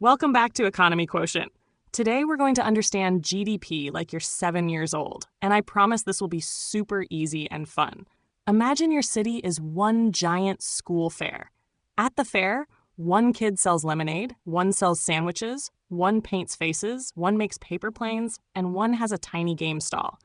Welcome back to Economy Quotient. Today we're going to understand GDP like you're 7 years old, and I promise this will be super easy and fun. Imagine your city is one giant school fair. At the fair, one kid sells lemonade, one sells sandwiches, one paints faces, one makes paper planes, and one has a tiny game stall.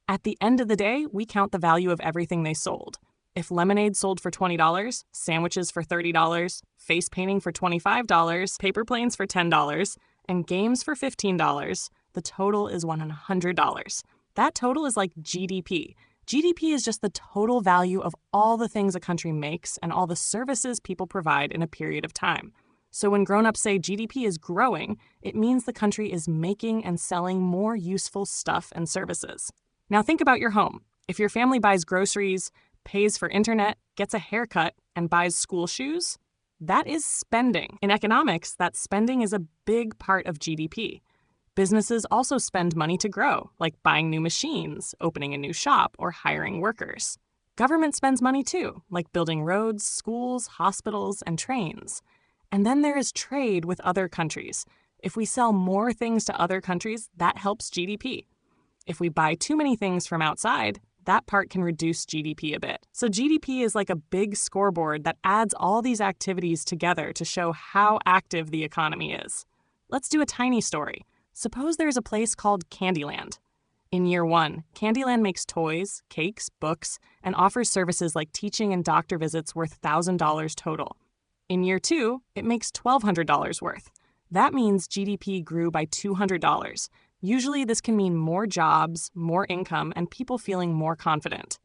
At the end of the day, we count the value of everything they sold. If lemonade sold for $20, sandwiches for $30, face painting for $25, paper planes for $10, and games for $15, the total is $100. That total is like GDP. GDP is just the total value of all the things a country makes and all the services people provide in a period of time. So when grown-ups say GDP is growing, it means the country is making and selling more useful stuff and services. Now think about your home. If your family buys groceries, pays for internet, gets a haircut, and buys school shoes, that is spending. In economics, that spending is a big part of GDP. Businesses also spend money to grow, like buying new machines, opening a new shop, or hiring workers. Government spends money too, like building roads, schools, hospitals, and trains. And then there is trade with other countries. If we sell more things to other countries, that helps GDP. If we buy too many things from outside, that part can reduce GDP a bit. So GDP is like a big scoreboard that adds all these activities together to show how active the economy is. Let's do a tiny story. Suppose there's a place called Candyland. In year 1, Candyland makes toys, cakes, books, and offers services like teaching and doctor visits worth $1,000 total. In year 2, it makes $1,200 worth. That means GDP grew by $200. Usually this can mean more jobs, more income, and people feeling more confident.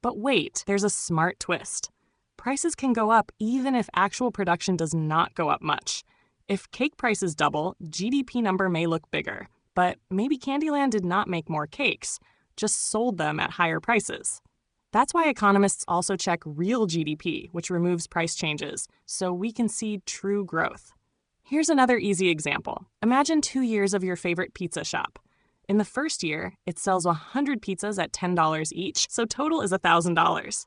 But wait, there's a smart twist. Prices can go up even if actual production does not go up much. If cake prices double, GDP number may look bigger. But maybe Candyland did not make more cakes, just sold them at higher prices. That's why economists also check real GDP, which removes price changes, so we can see true growth. Here's another easy example. Imagine 2 years of your favorite pizza shop. In the first year, it sells 100 pizzas at $10 each, so total is $1,000.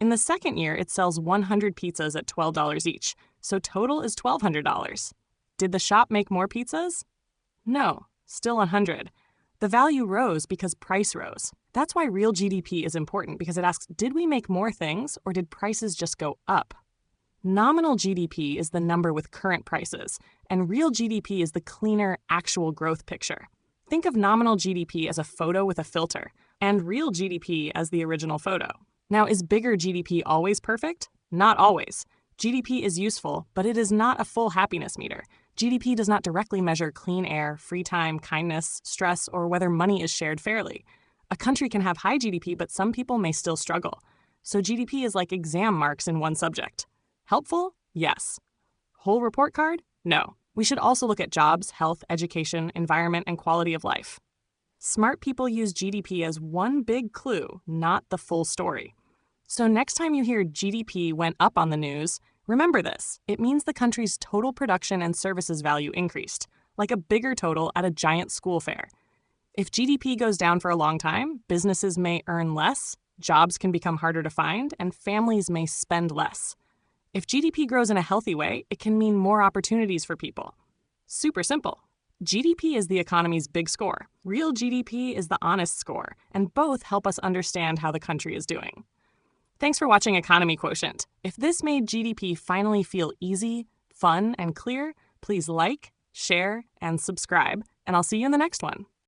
In the second year, it sells 100 pizzas at $12 each, so total is $1,200. Did the shop make more pizzas? No, still 100. The value rose because price rose. That's why real GDP is important, because it asks, did we make more things or did prices just go up? Nominal GDP is the number with current prices, and real GDP is the cleaner, actual growth picture. Think of nominal GDP as a photo with a filter, and real GDP as the original photo. Now, is bigger GDP always perfect? Not always. GDP is useful, but it is not a full happiness meter. GDP does not directly measure clean air, free time, kindness, stress, or whether money is shared fairly. A country can have high GDP, but some people may still struggle. So GDP is like exam marks in one subject. Helpful? Yes. Whole report card? No. We should also look at jobs, health, education, environment, and quality of life. Smart people use GDP as one big clue, not the full story. So next time you hear GDP went up on the news, remember this. It means the country's total production and services value increased, like a bigger total at a giant school fair. If GDP goes down for a long time, businesses may earn less, jobs can become harder to find, and families may spend less. If GDP grows in a healthy way, it can mean more opportunities for people. Super simple. GDP is the economy's big score. Real GDP is the honest score, and both help us understand how the country is doing. Thanks for watching Economy Quotient. If this made GDP finally feel easy, fun, and clear, please like, share, and subscribe, and I'll see you in the next one.